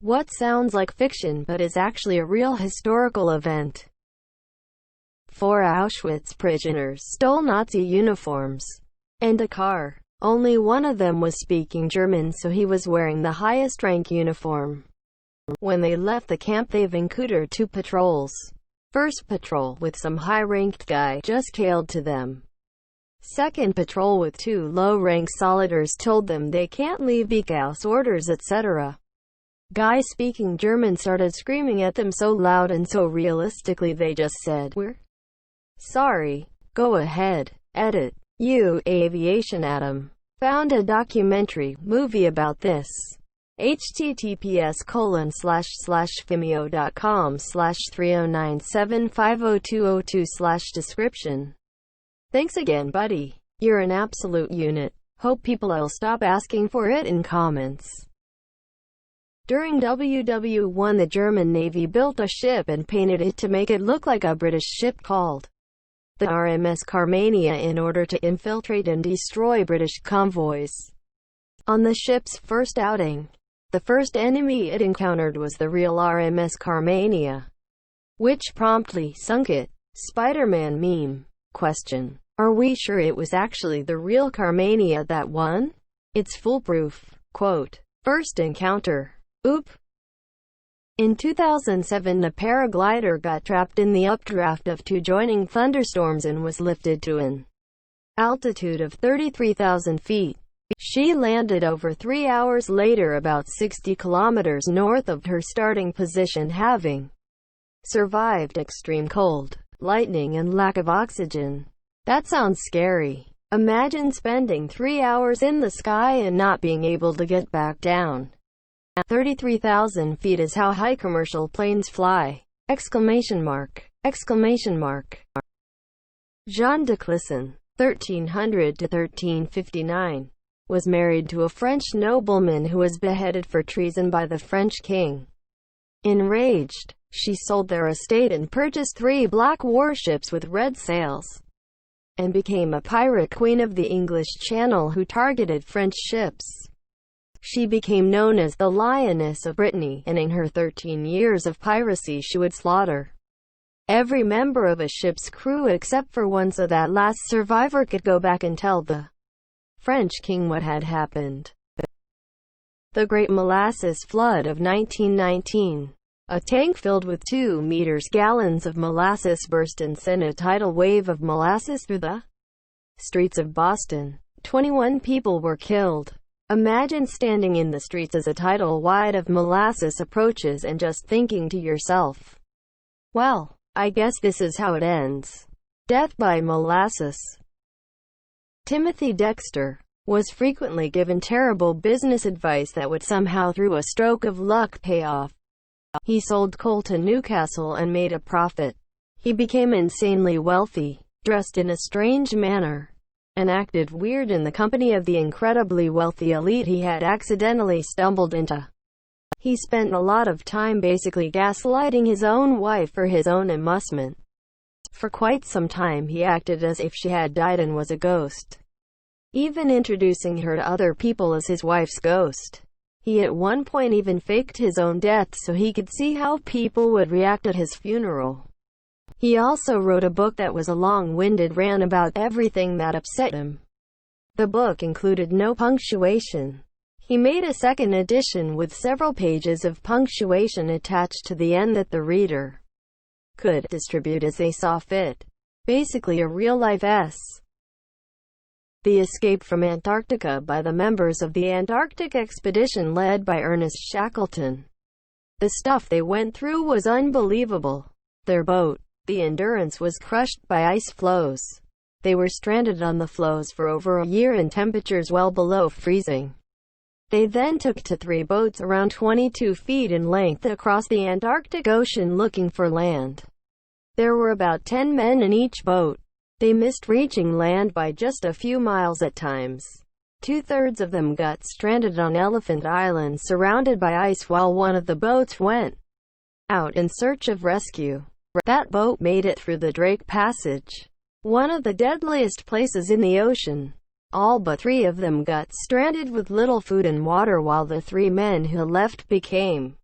What sounds like fiction but is actually a real historical event. 4 Auschwitz prisoners stole Nazi uniforms and a car. Only one of them was speaking German, so he was wearing the highest rank uniform. When they left the camp, they encountered 2 patrols. First patrol, with some high-ranked guy, just called to them. Second patrol, with 2 low-rank soldiers, told them they can't leave because orders, etc. Guy speaking German started screaming at them so loud and so realistically they just said, "We're sorry, go ahead." Edit. Aviation Atom found a documentary movie about this. https://vimeo.com/309750202/description. Thanks again, buddy. You're an absolute unit. Hope people will stop asking for it in comments. During WW1, the German Navy built a ship and painted it to make it look like a British ship called the RMS Carmania in order to infiltrate and destroy British convoys. On the ship's first outing, the first enemy it encountered was the real RMS Carmania, which promptly sunk it. Spider-Man meme. Question. Are we sure it was actually the real Carmania that won? It's foolproof. Quote. First encounter. Oop. In 2007, a paraglider got trapped in the updraft of 2 joining thunderstorms and was lifted to an altitude of 33,000 feet. She landed over 3 hours later about 60 kilometers north of her starting position, having survived extreme cold, lightning and lack of oxygen. That sounds scary. Imagine spending 3 hours in the sky and not being able to get back down. 33,000 feet is how high commercial planes fly! Exclamation mark. Exclamation mark. Jean de Clisson, 1300 to 1359, was married to a French nobleman who was beheaded for treason by the French king. Enraged, she sold their estate and purchased 3 black warships with red sails, and became a pirate queen of the English Channel who targeted French ships. She became known as the Lioness of Brittany, and in her 13 years of piracy she would slaughter every member of a ship's crew except for one, so that last survivor could go back and tell the French king what had happened. The Great Molasses Flood of 1919. A tank filled with 2 gallons of molasses burst and sent a tidal wave of molasses through the streets of Boston. 21 people were killed. Imagine standing in the streets as a tidal wide of molasses approaches and just thinking to yourself, well, I guess this is how it ends. Death by molasses. Timothy Dexter was frequently given terrible business advice that would somehow, through a stroke of luck, pay off. He sold coal to Newcastle and made a profit. He became insanely wealthy, dressed in a strange manner, and acted weird in the company of the incredibly wealthy elite he had accidentally stumbled into. He spent a lot of time basically gaslighting his own wife for his own amusement. For quite some time he acted as if she had died and was a ghost, even introducing her to other people as his wife's ghost. He at one point even faked his own death so he could see how people would react at his funeral. He also wrote a book that was a long-winded rant about everything that upset him. The book included no punctuation. He made a second edition with several pages of punctuation attached to the end that the reader could distribute as they saw fit. Basically a real-life S. The escape from Antarctica by the members of the Antarctic expedition led by Ernest Shackleton. The stuff they went through was unbelievable. Their boat, the Endurance, was crushed by ice floes. They were stranded on the floes for over a year in temperatures well below freezing. They then took to 3 boats around 22 feet in length across the Antarctic Ocean looking for land. There were about 10 men in each boat. They missed reaching land by just a few miles at times. 2/3 of them got stranded on Elephant Island surrounded by ice while one of the boats went out in search of rescue. That boat made it through the Drake Passage, one of the deadliest places in the ocean. All but 3 of them got stranded with little food and water, while the 3 men who left became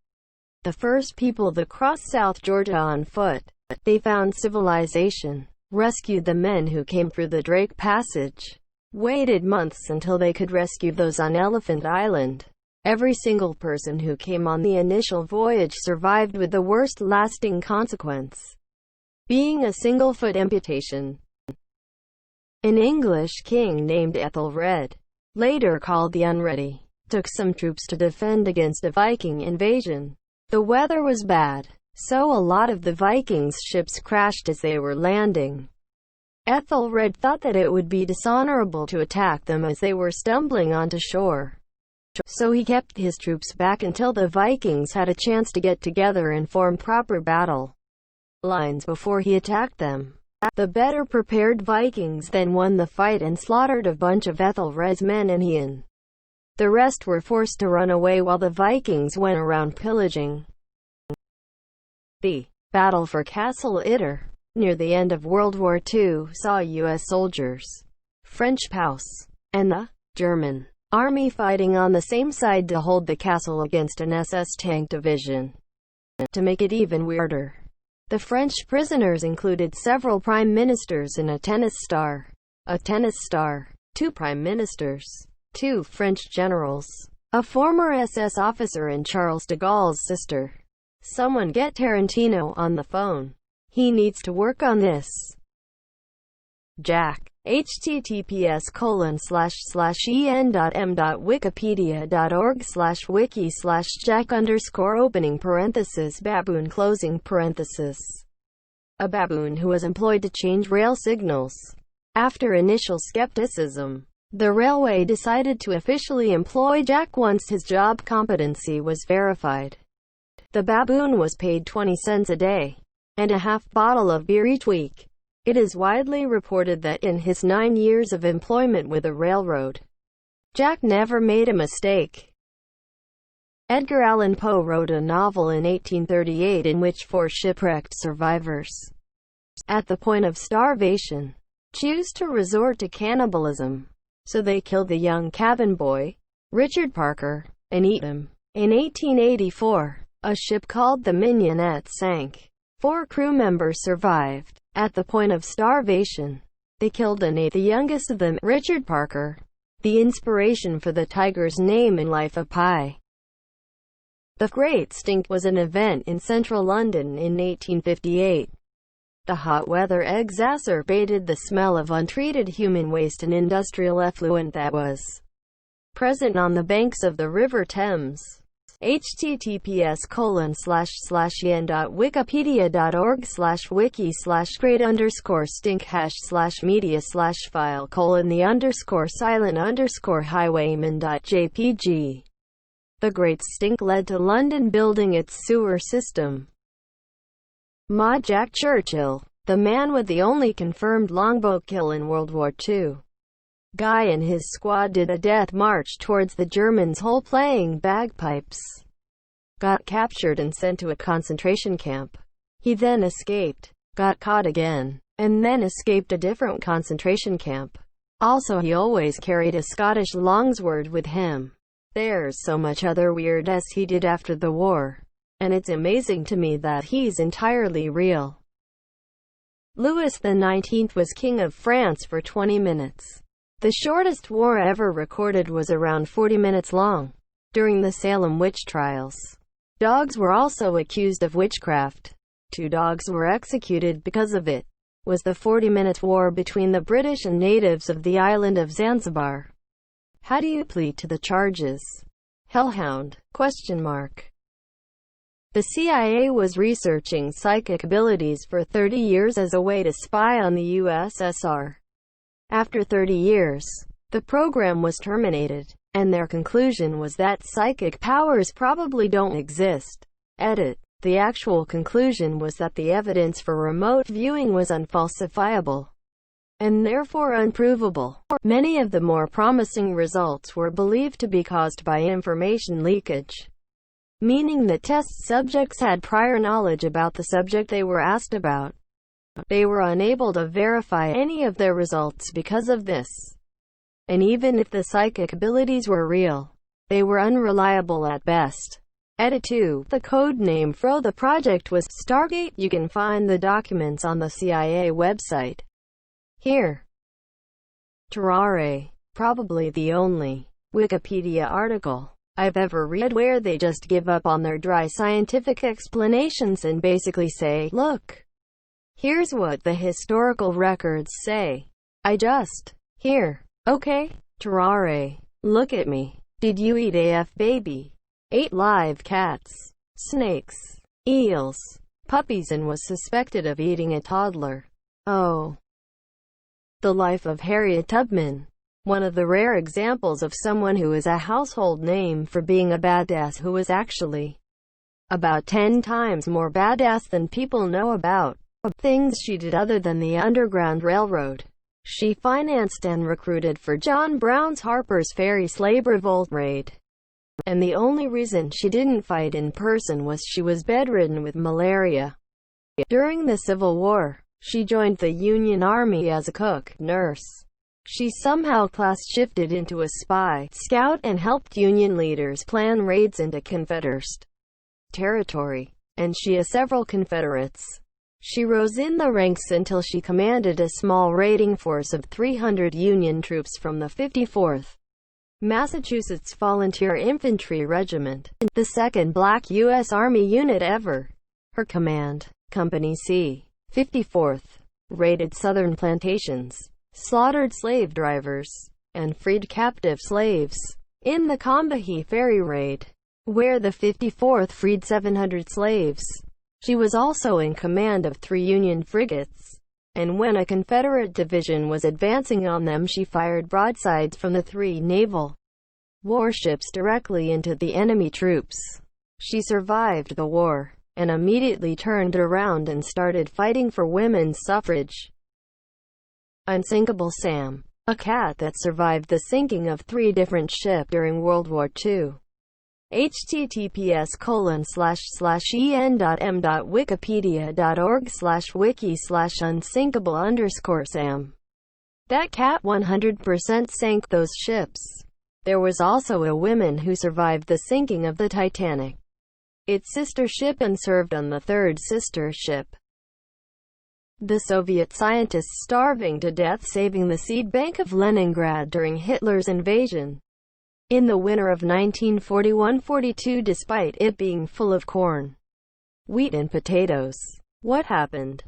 the first people that crossed South Georgia on foot. They found civilization, rescued the men who came through the Drake Passage, waited months until they could rescue those on Elephant Island. Every single person who came on the initial voyage survived, with the worst lasting consequence being a single-foot amputation. An English king named Ethelred, later called the Unready, took some troops to defend against a Viking invasion. The weather was bad, so a lot of the Vikings' ships crashed as they were landing. Ethelred thought that it would be dishonorable to attack them as they were stumbling onto shore. So he kept his troops back until the Vikings had a chance to get together and form proper battle lines before he attacked them. The better prepared Vikings then won the fight and slaughtered a bunch of Ethelred's men, and the rest were forced to run away while the Vikings went around pillaging. The Battle for Castle Itter, near the end of World War II, saw U.S. soldiers, French POWs, and the German Army fighting on the same side to hold the castle against an SS tank division. To make it even weirder, the French prisoners included several prime ministers and a tennis star, two prime ministers, two French generals, a former SS officer, and Charles de Gaulle's sister. Someone get Tarantino on the phone. He needs to work on this. Jack. https://en.m.wikipedia.org/wiki/jack_opening parenthesis baboon closing parenthesis. A baboon who was employed to change rail signals. After initial skepticism, the railway decided to officially employ Jack once his job competency was verified. The baboon was paid 20 cents a day and a half bottle of beer each week. It is widely reported that in his 9 years of employment with the railroad, Jack never made a mistake. Edgar Allan Poe wrote a novel in 1838 in which 4 shipwrecked survivors, at the point of starvation, choose to resort to cannibalism. So they killed the young cabin boy, Richard Parker, and eat him. In 1884, a ship called the Mignonette sank. 4 crew members survived. At the point of starvation, they killed and ate the youngest of them, Richard Parker, the inspiration for the tiger's name in Life of Pi. The Great Stink was an event in central London in 1858. The hot weather exacerbated the smell of untreated human waste and industrial effluent that was present on the banks of the River Thames. https://en.wikipedia.org/wiki/great_stink #media/file:"the_silent_highwayman.jpg". The Great Stink led to London building its sewer system. Ma Jack Churchill, the man with the only confirmed longboat kill in World War II. Guy and his squad did a death march towards the Germans while playing bagpipes. Got captured and sent to a concentration camp. He then escaped, got caught again, and then escaped a different concentration camp. Also, he always carried a Scottish longsword with him. There's so much other weird as he did after the war, and it's amazing to me that he's entirely real. Louis XIX was king of France for 20 minutes. The shortest war ever recorded was around 40 minutes long, during the Salem witch trials. Dogs were also accused of witchcraft. 2 dogs were executed because of it. Was the 40-minute war between the British and natives of the island of Zanzibar. How do you plead to the charges? Hellhound? ? The CIA was researching psychic abilities for 30 years as a way to spy on the USSR. After 30 years, the program was terminated, and their conclusion was that psychic powers probably don't exist. Edit. The actual conclusion was that the evidence for remote viewing was unfalsifiable, and therefore unprovable. Many of the more promising results were believed to be caused by information leakage, meaning that test subjects had prior knowledge about the subject they were asked about. They were unable to verify any of their results because of this. And even if the psychic abilities were real, they were unreliable at best. Edit 2. The code name for the project was Stargate. You can find the documents on the CIA website. Here. Terrare. Probably the only Wikipedia article I've ever read where they just give up on their dry scientific explanations and basically say, look, here's what the historical records say. Here. Okay. Terrare. Look at me. Did you eat AF baby? Ate live cats, snakes, eels, puppies and was suspected of eating a toddler. Oh. The life of Harriet Tubman. One of the rare examples of someone who is a household name for being a badass who was actually about 10 times more badass than people know about. Things she did other than the Underground Railroad. She financed and recruited for John Brown's Harper's Ferry slave revolt raid. And the only reason she didn't fight in person was she was bedridden with malaria. During the Civil War, she joined the Union Army as a cook, nurse. She somehow class-shifted into a spy, scout and helped Union leaders plan raids into Confederate territory, and she and several Confederates. She rose in the ranks until she commanded a small raiding force of 300 Union troops from the 54th Massachusetts Volunteer Infantry Regiment, the second black U.S. Army unit ever. Her command, Company C, 54th, raided southern plantations, slaughtered slave drivers, and freed captive slaves. In the Combahee Ferry raid, where the 54th freed 700 slaves, she was also in command of 3 Union frigates. And when a Confederate division was advancing on them, she fired broadsides from the 3 naval warships directly into the enemy troops. She survived the war, and immediately turned around and started fighting for women's suffrage. Unsinkable Sam. A cat that survived the sinking of 3 different ships during World War II. https://en.m.wikipedia.org/wiki/unsinkable_Sam. That cat 100% sank those ships. There was also a woman who survived the sinking of the Titanic, its sister ship, and served on the 3rd sister ship. The Soviet scientists starving to death saving the seed bank of Leningrad during Hitler's invasion in the winter of 1941-42 despite it being full of corn, wheat and potatoes. What happened?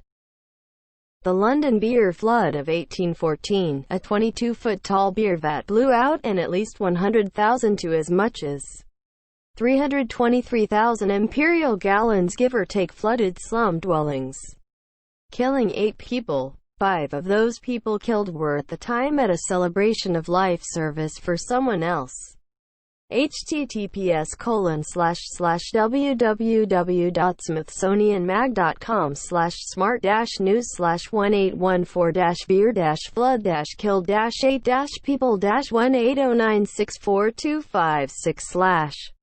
The London beer flood of 1814, a 22-foot-tall beer vat blew out and at least 100,000 to as much as 323,000 imperial gallons give or take flooded slum dwellings, killing 8 people. 5 of those people killed were at the time at a celebration of life service for someone else. https://www.smithsonianmag.com/smart-news/1814-beer-flood-killed-8-people-18096425/.